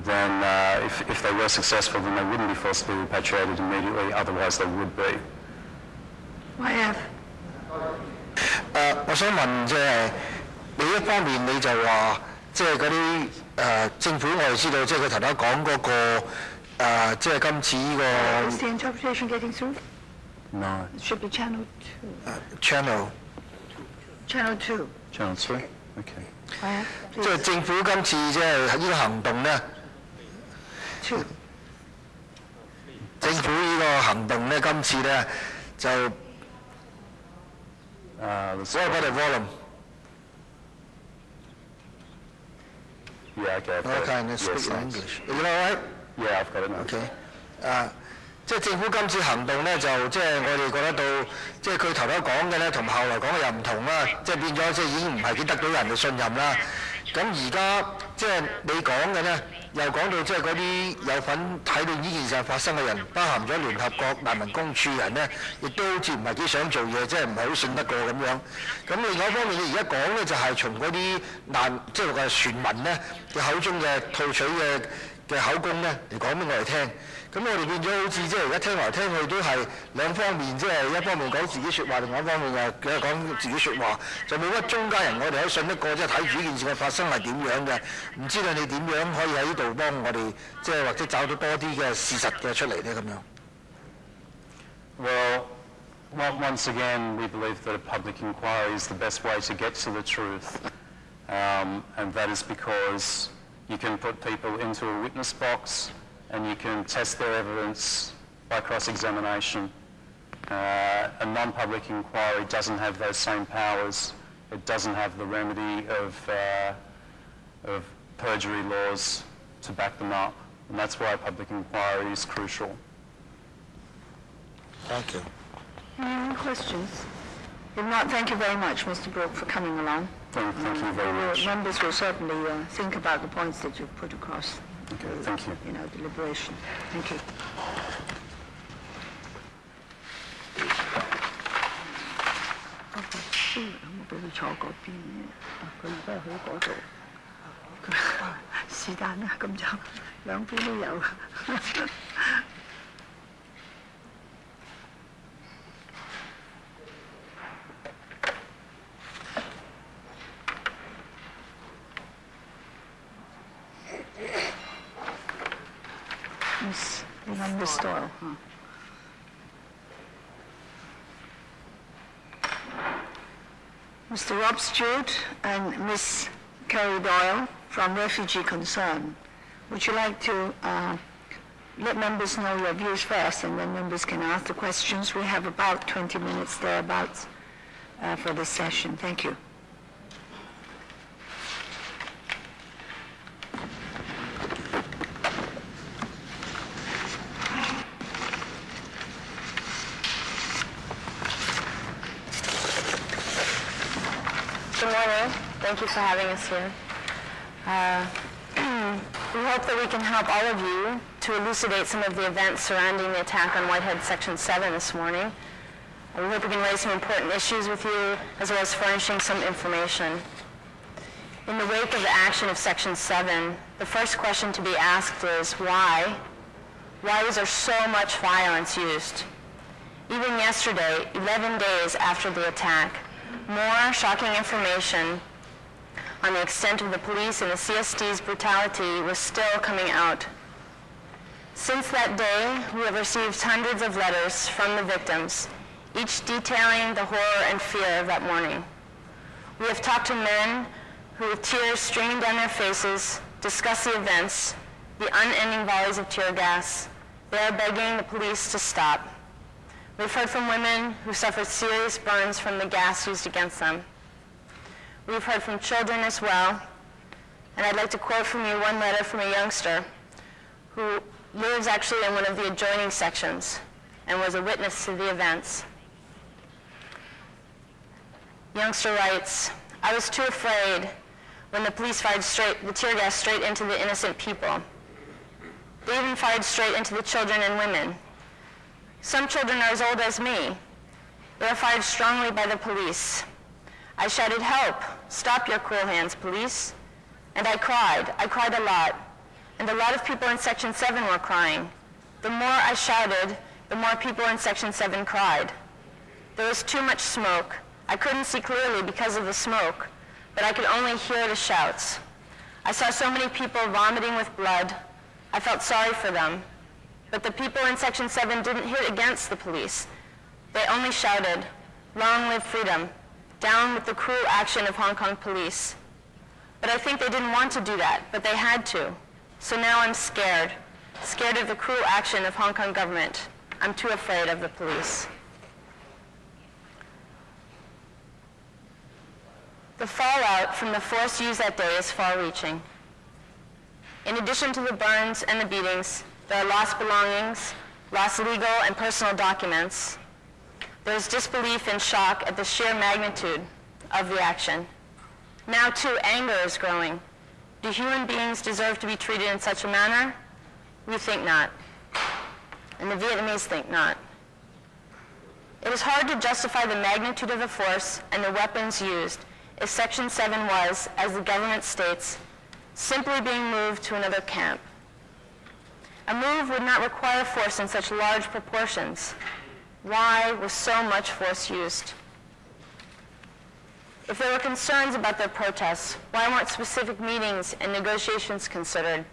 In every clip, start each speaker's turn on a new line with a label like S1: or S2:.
S1: then if they were successful, then they wouldn't be forcibly repatriated immediately, otherwise they would be.
S2: YF
S3: 我想問即係你一方面你就話即係嗰啲政府我哋知道即係佢頭先講嗰個即係今次呢個
S2: Is the interpretation getting through?
S1: No.
S2: It should be channel 2.
S3: channel
S2: Channel 2.
S1: Channel 3? Okay.
S2: YF,
S3: 即係
S2: please.
S3: 政府今次即係呢個行動咧，
S2: 2.
S3: 政府呢個行動咧今次咧就 what about the volume?
S1: Yeah, okay.
S3: Okay, let's speak in English. Is it all right?
S1: Yeah, I've got it now.
S3: OK 即係政府今次行動咧，就即係我哋覺得到，即係佢頭先講嘅咧，同後來講嘅又唔同啦，即係變咗即係已經唔係幾得到人嘅信任啦。咁而家即係你講嘅咧，又講到即係嗰啲有份睇到呢件事發生嘅人，包含咗聯合國難民公署人咧，亦都好似唔係幾想做嘢，即係唔係好信得過咁樣。咁另外一方面，你而家講咧就係從嗰啲即係話船民咧嘅口中嘅套取嘅口供咧嚟講俾我哋聽。咁我哋變咗好似即係而家聽來聽去都係兩方面，即係一方面講自己説話，另外一方面又講自己説話，就冇乜中間人我哋可以信得過，即係睇住呢件事嘅發生係點樣嘅，唔知道你點樣可以喺呢度幫我哋即係或者找到多啲嘅事實嘅出嚟咧咁樣。
S1: Well, once again, we believe that a public inquiry is the best way to get to the truth, and that is because you can put people into a witness box and you can test their evidence by cross-examination. A non-public inquiry doesn't have those same powers. It doesn't have the remedy of perjury laws to back them up, and that's why public inquiry is crucial.
S3: Thank you.
S2: Any more questions? If not, thank you very much, Mr. Brooke, for coming along.
S1: Thank you very much.
S2: Members will certainly think about the points that you've put across.
S1: Okay, thank you.
S2: Deliberation. Thank you. Miss Doyle. Mr. Rob Stewart and Miss Carrie Doyle from Refugee Concern. Would you like to let members know your views first, and then members can ask the questions? We have about 20 minutes thereabouts for this session. Thank you.
S4: Good morning. Thank you for having us here. We hope that we can help all of you to elucidate some of the events surrounding the attack on Whitehead Section 7 this morning. We hope we can raise some important issues with you, as well as furnishing some information. In the wake of the action of Section 7, the first question to be asked is why? Why was there so much violence used? Even yesterday, 11 days after the attack, more shocking information on the extent of the police and the CSD's brutality was still coming out. Since that day, we have received hundreds of letters from the victims, each detailing the horror and fear of that morning. We have talked to men who, with tears streaming down their faces, discuss the events, the unending volleys of tear gas. They are begging the police to stop. We've heard from women who suffered serious burns from the gas used against them. We've heard from children as well, and I'd like to quote from you one letter from a youngster who lives actually in one of the adjoining sections and was a witness to the events. Youngster writes, "I was too afraid when the police fired the tear gas straight into the innocent people. They even fired straight into the children and women. Some children are as old as me. They were fired strongly by the police. I shouted, 'Help! Stop your cruel hands, police!' And I cried a lot. and a lot of people in Section 7 were crying. The more I shouted, the more people in Section 7 cried. There was too much smoke. I couldn't see clearly because of the smoke, but I could only hear the shouts. I saw so many people vomiting with blood. I felt sorry for them. But the people in Section 7 didn't hit against the police. They only shouted, "Long live freedom," down with the cruel action of Hong Kong police. But I think they didn't want to do that, but they had to. So now I'm scared of the cruel action of Hong Kong government. I'm too afraid of the police. The fallout from the force used that day is far-reaching. In addition to the burns and the beatings, there are lost belongings, lost legal and personal documents. There is disbelief and shock at the sheer magnitude of the action. Now, too, anger is growing. Do human beings deserve to be treated in such a manner? We think not. And the Vietnamese think not. It is hard to justify the magnitude of the force and the weapons used if Section 7 was, as the government states, simply being moved to another camp. A move would not require force in such large proportions. Why was so much force used? If there were concerns about their protests, why weren't specific meetings and negotiations considered?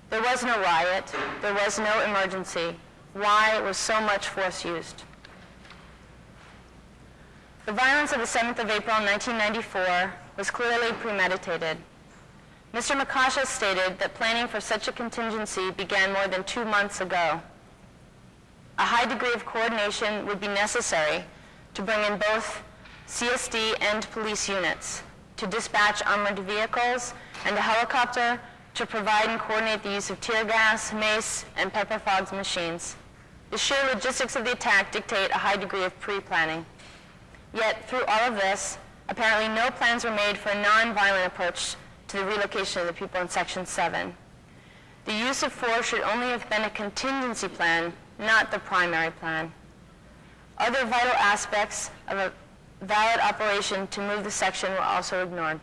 S4: There was no riot. There was no emergency. Why was so much force used? The violence of the 7th of April 1994 was clearly premeditated. Mr. Makasha stated that planning for such a contingency began more than 2 months ago. A high degree of coordination would be necessary to bring in both CSD and police units, to dispatch armored vehicles and a helicopter to provide and coordinate the use of tear gas, mace, and pepper fog machines. The sheer logistics of the attack dictate a high degree of pre-planning. Yet, through all of this, apparently no plans were made for a non-violent approach to the relocation of the people in Section 7. The use of force should only have been a contingency plan, not the primary plan. Other vital aspects of a valid operation to move the section were also ignored.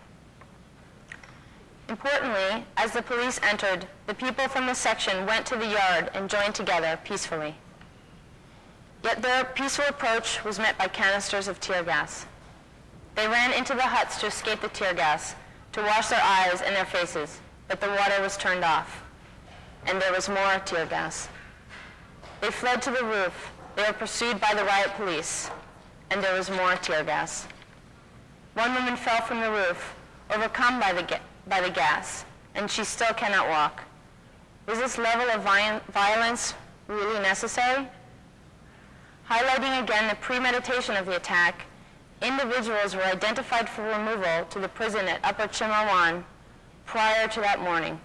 S4: Importantly, as the police entered, the people from the section went to the yard and joined together peacefully. Yet their peaceful approach was met by canisters of tear gas. They ran into the huts to escape the tear gas, to wash their eyes and their faces, but the water was turned off, and there was more tear gas. They fled to the roof. They were pursued by the riot police, and there was more tear gas. One woman fell from the roof, overcome by the gas, and she still cannot walk. Was this level of violence really necessary? Highlighting again the premeditation of the attack, individuals were identified for removal to the prison at Upper Chimawon prior to that morning.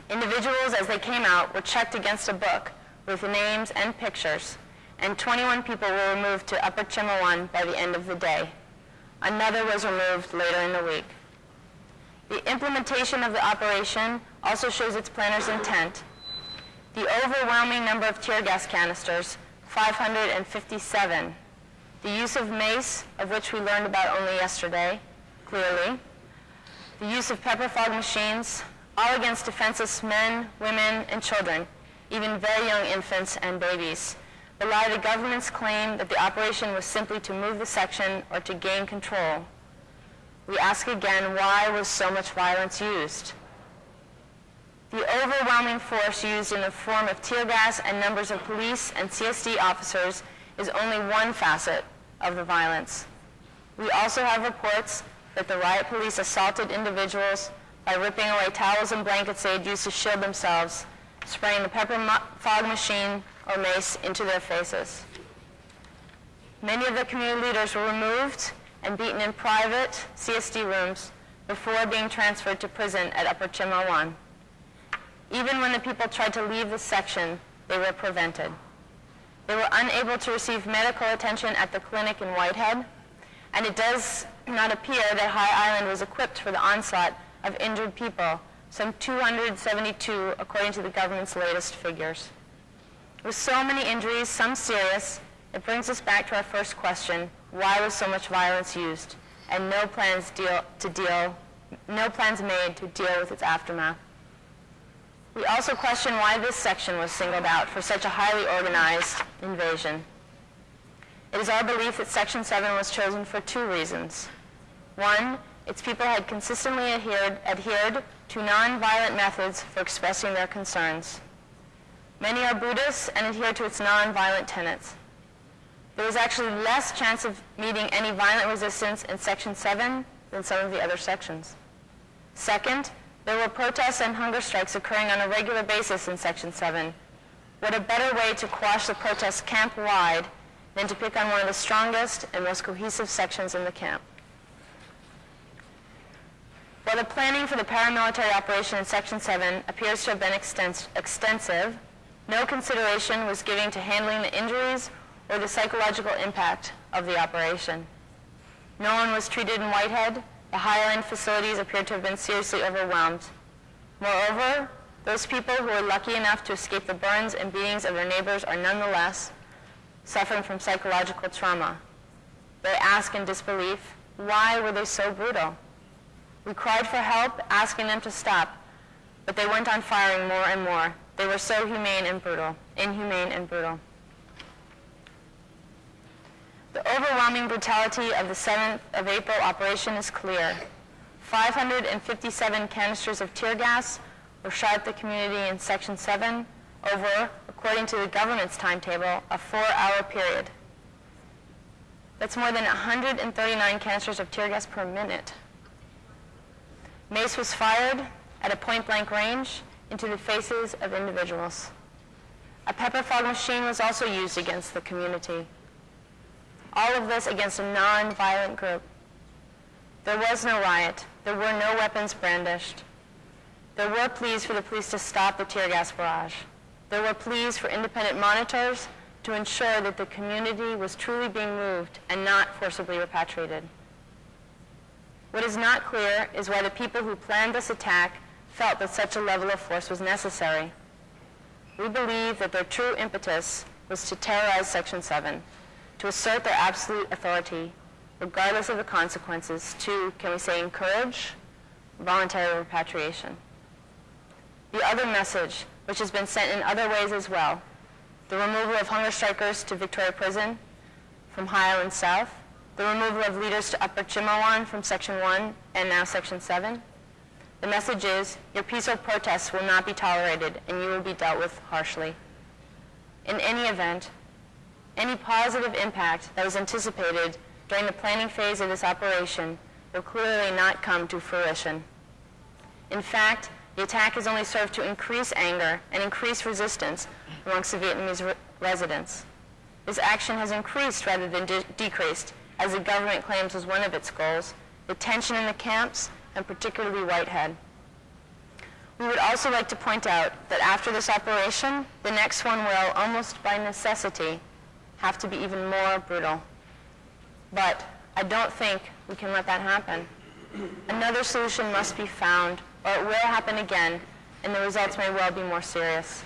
S4: Individuals, as they came out, were checked against a book with names and pictures, and 21 people were removed to Upper Chimawon by the end of the day. Another was removed later in the week. The implementation of the operation also shows its planner's intent. The overwhelming number of tear gas canisters, 557. The use of mace, of which we learned about only yesterday, clearly. The use of pepper fog machines, all against defenseless men, women, and children, even very young infants and babies, belie the government's claim that the operation was simply to move the section or to gain control. We ask again, why was so much violence used? The overwhelming force used in the form of tear gas and numbers of police and CSD officers is only one facet of the violence. We also have reports that the riot police assaulted individuals by ripping away towels and blankets they had used to shield themselves, spraying the pepper fog machine or mace into their faces. Many of the community leaders were removed and beaten in private CSD rooms before being transferred to prison at Upper Chimawon. Even when the people tried to leave the section, they were prevented. They were unable to receive medical attention at the clinic in Whitehead, and it does not appear that High Island was equipped for the onslaught of injured people, some 272 according to the government's latest figures. With so many injuries, some serious, it brings us back to our first question: why was so much violence used, and no plans made to deal with its aftermath? We also question why this section was singled out for such a highly organized invasion. It is our belief that Section 7 was chosen for two reasons. One, its people had consistently adhered to non-violent methods for expressing their concerns. Many are Buddhists and adhere to its non-violent tenets. There was actually less chance of meeting any violent resistance in Section 7 than some of the other sections. Second, there were protests and hunger strikes occurring on a regular basis in Section 7. What a better way to quash the protests camp-wide than to pick on one of the strongest and most cohesive sections in the camp. While the planning for the paramilitary operation in Section 7 appears to have been extensive, no consideration was given to handling the injuries or the psychological impact of the operation. No one was treated in Whitehead. The high-end facilities appeared to have been seriously overwhelmed. Moreover, those people who were lucky enough to escape the burns and beatings of their neighbors are nonetheless suffering from psychological trauma. They ask in disbelief, why were they so brutal? We cried for help, asking them to stop, but they went on firing more and more. They were so inhumane and brutal. The overwhelming brutality of the 7th of April operation is clear. 557 canisters of tear gas were shot at the community in Section 7 over, according to the government's timetable, a 4-hour period. That's more than 139 canisters of tear gas per minute. Mace was fired at a point-blank range into the faces of individuals. A pepper fog machine was also used against the community. All of this against a non-violent group. There was no riot. There were no weapons brandished. There were pleas for the police to stop the tear gas barrage. There were pleas for independent monitors to ensure that the community was truly being moved and not forcibly repatriated. What is not clear is why the people who planned this attack felt that such a level of force was necessary. We believe that their true impetus was to terrorize Section 7, to assert their absolute authority, regardless of the consequences, to, can we say, encourage voluntary repatriation. The other message, which has been sent in other ways as well, the removal of hunger strikers to Victoria Prison from High Island South, the removal of leaders to Upper Chimawan from Section 1 and now Section 7. The message is, your peaceful protests will not be tolerated and you will be dealt with harshly. In any event, any positive impact that was anticipated during the planning phase of this operation will clearly not come to fruition. In fact, the attack has only served to increase anger and increase resistance amongst the Vietnamese residents. This action has increased rather than decreased, as the government claims was one of its goals, the tension in the camps, and particularly Whitehead. We would also like to point out that after this operation, the next one will, almost by necessity, have to be even more brutal. But I don't think we can let that happen. Another solution must be found, or it will happen again, and the results may well be more serious.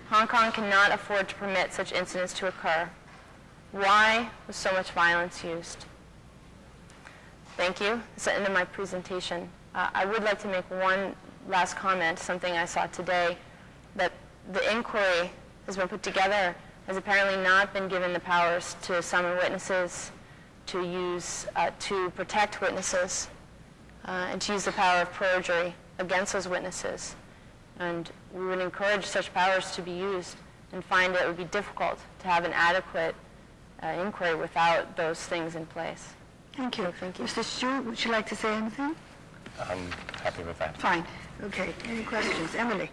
S4: Hong Kong cannot afford to permit such incidents to occur. Why was so much violence used? Thank you. That's the end of my presentation. I would like to make one last comment, something I saw today, that the inquiry has been put together has apparently not been given the powers to summon witnesses, to use, to protect witnesses, and to use the power of perjury against those witnesses. And we would encourage such powers to be used and find that it would be difficult to have an adequate inquiry without those things in place.
S2: Thank you.
S4: Thank you.
S2: Mr. Stewart, would you like to say anything?
S5: I'm happy with that.
S2: Fine. Okay. Any questions? Emily?